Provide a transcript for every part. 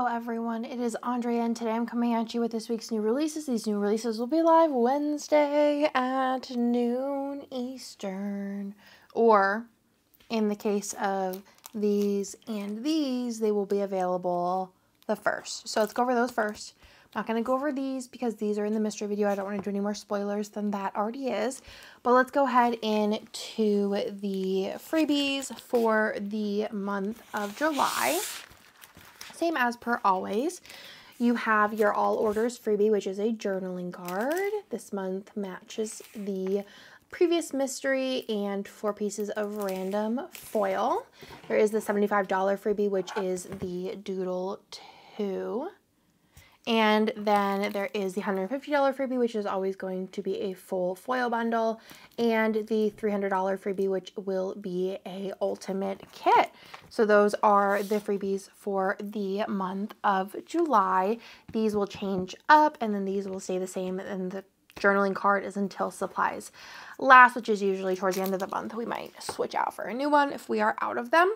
Hello everyone, it is Andrea and today I'm coming at you with this week's new releases. These new releases will be live Wednesday at noon Eastern. Or, in the case of these and these, they will be available the 1st. So let's go over those first. I'm not going to go over these because these are in the mystery video. I don't want to do any more spoilers than that already is. But let's go ahead into the freebies for the month of July. Same as per always, you have your all orders freebie, which is a journaling card. This month matches the previous mystery and 4 pieces of random foil. There is the $75 freebie, which is the Doodle 2. And then there is the $150 freebie, which is always going to be a full foil bundle, and the $300 freebie, which will be a ultimate kit. So those are the freebies for the month of July. These will change up, and then these will stay the same, and the journaling card is until supplies last, which is usually towards the end of the month. We might switch out for a new one if we are out of them.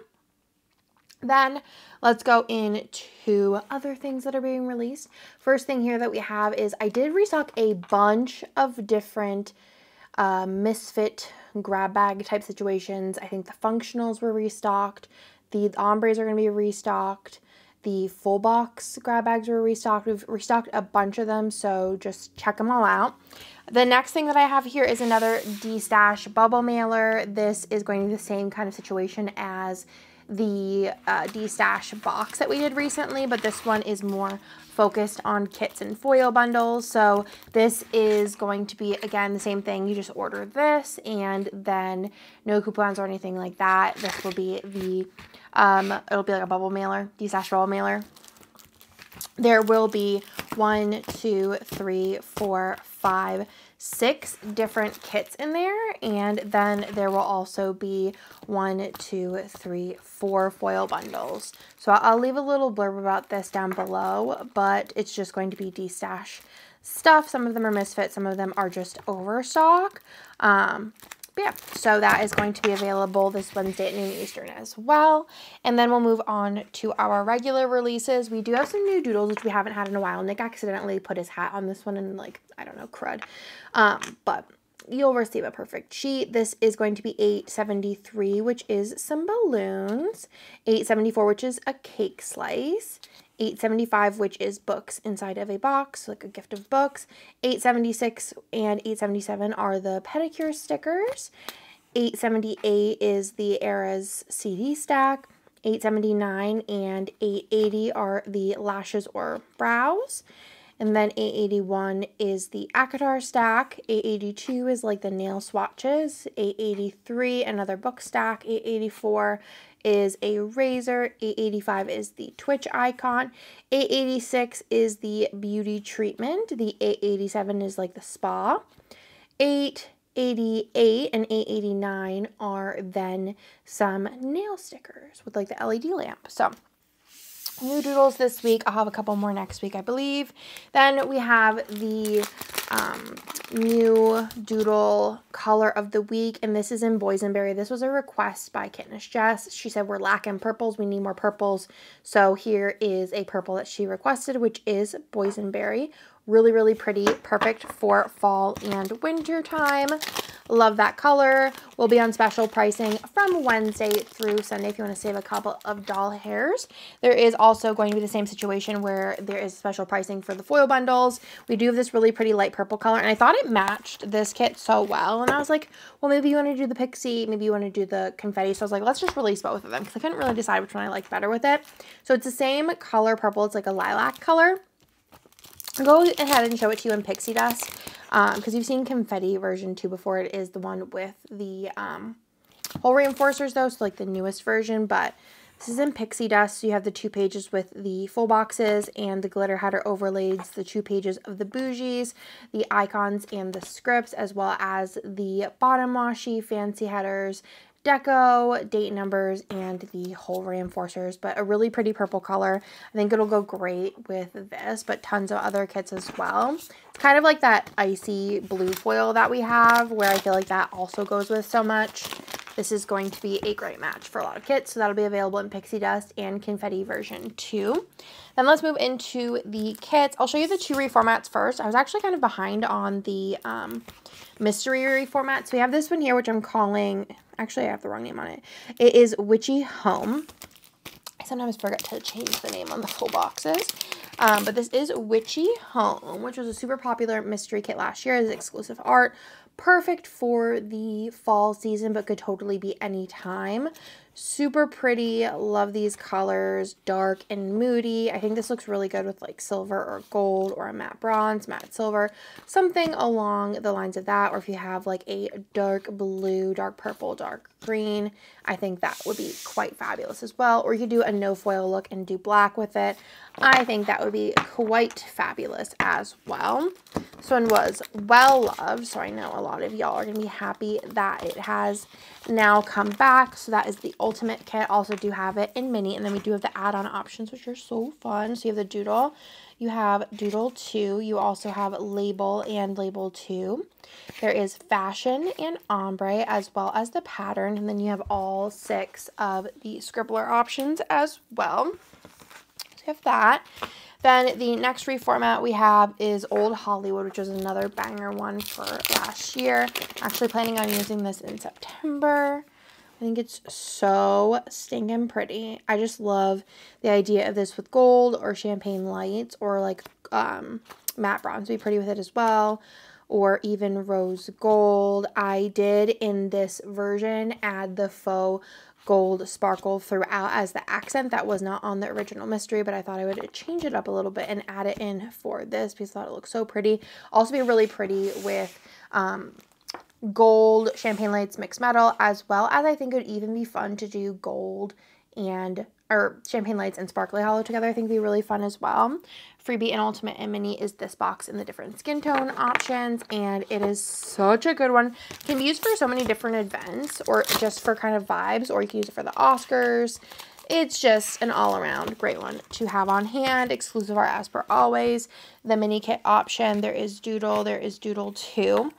Then let's go into other things that are being released. First thing here that we have is I did restock a bunch of different misfit grab bag type situations. I think the functionals were restocked. The ombres are going to be restocked. The full box grab bags were restocked. We've restocked a bunch of them, so just check them all out. The next thing that I have here is another D-Stash bubble mailer. This is going to be the same kind of situation as the D-Stash box that we did recently, but this one is more focused on kits and foil bundles. So this is going to be, again, the same thing. You just order this and then no coupons or anything like that. This will be the, it'll be like a bubble mailer, D-Stash bubble mailer. There will be 1, 2, 3, 4, 5, 6 different kits in there, and then there will also be 1, 2, 3, 4 foil bundles. So I'll leave a little blurb about this down below, but it's just going to be D-Stash stuff. Some of them are misfit, some of them are just overstock. Yeah, so that is going to be available this Wednesday at noon Eastern as well. And then we'll move on to our regular releases. We do have some new Doodles, which we haven't had in a while. Nick accidentally put his hat on this one and, like, I don't know, crud. But you'll receive a perfect sheet. This is going to be $8.73, which is some balloons. $8.74, which is a cake slice. $8.75, which is books inside of a box, like a gift of books. $8.76 and $8.77 are the pedicure stickers. $8.78 is the Era's CD stack. $8.79 and $8.80 are the lashes or brows. And then $8.81 is the Akatar stack. $8.82 is like the nail swatches. $8.83, another book stack. $8.84 is a razor. $8.85 is the Twitch icon. $8.86 is the beauty treatment. The $8.87 is like the spa. $8.88 and $8.89 are then some nail stickers with like the LED lamp. So new Doodles this week. I'll have a couple more next week, I believe. Then we have the new Doodle color of the week, and this is in Boysenberry. This was a request by Kittenish Jess. She said we're lacking purples. We need more purples. So here is a purple that she requested, which is Boysenberry. Really, really pretty. Perfect for fall and winter time. Love that color. Will be on special pricing from Wednesday through Sunday if you want to save a couple of doll hairs. There is also going to be the same situation where there is special pricing for the foil bundles. We do have this really pretty light purple color, and I thought it matched this kit so well. And I was like, well, maybe you want to do the pixie, maybe you want to do the confetti. So I was like, let's just release both of them because I couldn't really decide which one I liked better with it. So it's the same color purple. It's like a lilac color. I'll go ahead and show it to you in pixie dust because you've seen confetti version 2 before. It is the one with the hole reinforcers though, so like the newest version, but this is in pixie dust. So you have the 2 pages with the full boxes and the glitter header overlays, the 2 pages of the bougies, the icons and the scripts, as well as the bottom washi, fancy headers, deco, date numbers, and the hole reinforcers, but a really pretty purple color. I think it'll go great with this, but tons of other kits as well. It's kind of like that icy blue foil that we have, where I feel like that also goes with so much. this is going to be a great match for a lot of kits. So that'll be available in Pixie Dust and Confetti version 2. Then let's move into the kits. I'll show you the 2 reformats first. I was actually kind of behind on the mystery reformat. So we have this one here, which I'm calling, actually I have the wrong name on it. It is Witchy Home. I sometimes forget to change the name on the full boxes. But this is Witchy Home, which was a super popular mystery kit last year as exclusive art. Perfect for the fall season, but could totally be any time. Super pretty. Love these colors. Dark and moody. I think this looks really good with like silver or gold or a matte bronze, matte silver. Something along the lines of that. Or if you have like a dark blue, dark purple, dark green, I think that would be quite fabulous as well. Or you could do a no foil look and do black with it. I think that would be quite fabulous as well. This one was well loved, so I know a lot of y'all are going to be happy that it has now come back. So that is the ultimate kit. Also do have it in mini, and then we do have the add-on options, which are so fun. So you have the Doodle, you have Doodle 2, you also have Label and Label 2. There is Fashion and Ombre, as well as the pattern, and then you have all 6 of the Scribbler options as well. So you have that. Then the next reformat we have is Old Hollywood, which was another banger one for last year. Actually planning on using this in September. I think it's so stinking pretty. I just love the idea of this with gold or champagne lights, or like matte bronze would be pretty with it as well, or even rose gold. I did in this version add the faux gold sparkle throughout as the accent. That was not on the original mystery, but I thought I would change it up a little bit and add it in for this because I thought it looked so pretty. Also be really pretty with gold champagne lights mixed metal, as well as I think it would even be fun to do gold and or champagne lights and sparkly hollow together. I think would be really fun as well. Freebie and Ultimate and Mini is this box in the different skin tone options, and it is such a good one. It can be used for so many different events, or just for kind of vibes, or you can use it for the Oscars. It's just an all-around great one to have on hand. Exclusive art as per always. The mini kit option, there is Doodle, there is Doodle 2,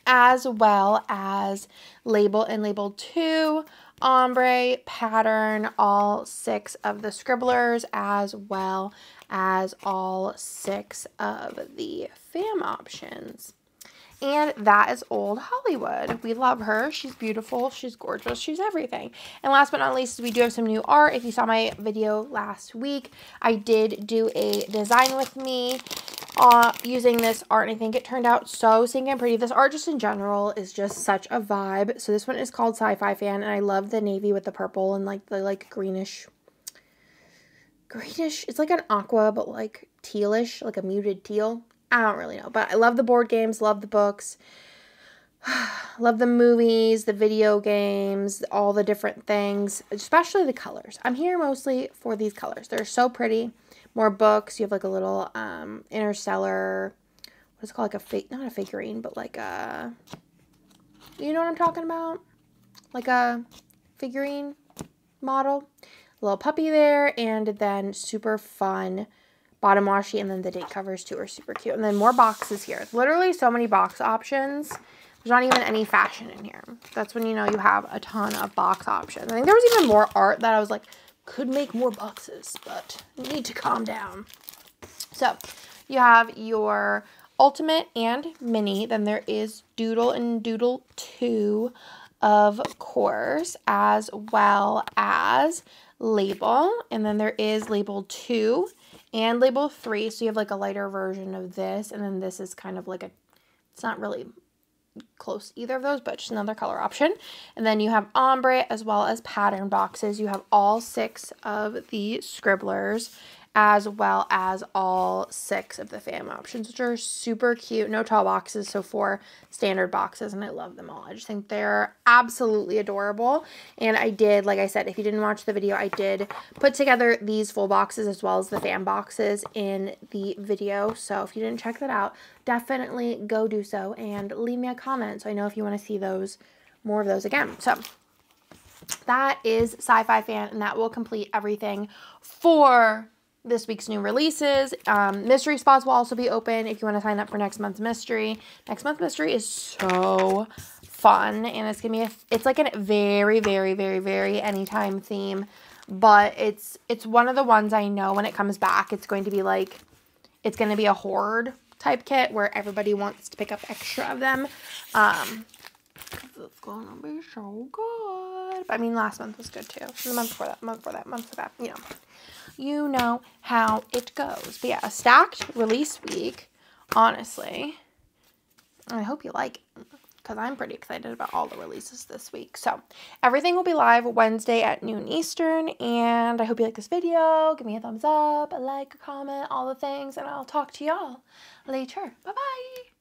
as well as Label and Label 2, Ombre, Pattern, all 6 of the Scribblers, as well as all 6 of the fam options. And that is Old Hollywood. We love her. She's beautiful. She's gorgeous. She's everything. And last but not least, we do have some new art. If you saw my video last week, I did do a design with me using this art, and I think it turned out so stinking pretty. This art just in general is just such a vibe. So this one is called SciFi Fan, and I love the navy with the purple and like the like greenish. It's like an aqua, but like tealish, like a muted teal. I don't really know, but I love the board games, love the books, love the movies, the video games, all the different things, especially the colors. I'm here mostly for these colors. They're so pretty. More books. You have like a little interstellar, what is it called? Like a not a figurine, but like a, you know what I'm talking about? Like a figurine model. A little puppy there, and then super fun bottom washi, and then the date covers too are super cute. And then more boxes here. Literally so many box options. There's not even any fashion in here. That's when you know you have a ton of box options. I think there was even more art that I was like, could make more boxes, but need to calm down. So you have your Ultimate and Mini. Then there is Doodle and Doodle 2, of course, as well as Label. And then there is Label 2 and Label 3. So you have like a lighter version of this. And then this is kind of like a, it's not really close to either of those, but just another color option. And then you have Ombre as well as pattern boxes. You have all 6 of the Scribblers, as well as all 6 of the fam options, which are super cute. No tall boxes, so 4 standard boxes, and I love them all. I just think they're absolutely adorable. And I did, like I said, if you didn't watch the video, I did put together these full boxes as well as the fam boxes in the video. So if you didn't check that out, definitely go do so and leave me a comment so I know if you want to see those, more of those again. So that is SciFi Fan, and that will complete everything for this week's new releases. Mystery spots will also be open if you want to sign up for next month's mystery. Next month's mystery is so fun, and it's gonna be it's like a very, very, very, very anytime theme, but it's one of the ones I know when it comes back, it's going to be like, it's going to be a hoard type kit where everybody wants to pick up extra of them. It's going to be so good. I mean, last month was good too. The month before that, you know how it goes. But yeah, a stacked release week, honestly. I hope you like it, because I'm pretty excited about all the releases this week. So everything will be live Wednesday at noon Eastern, and I hope you like this video. Give me a thumbs up, a like, a comment, all the things, and I'll talk to y'all later. Bye-bye.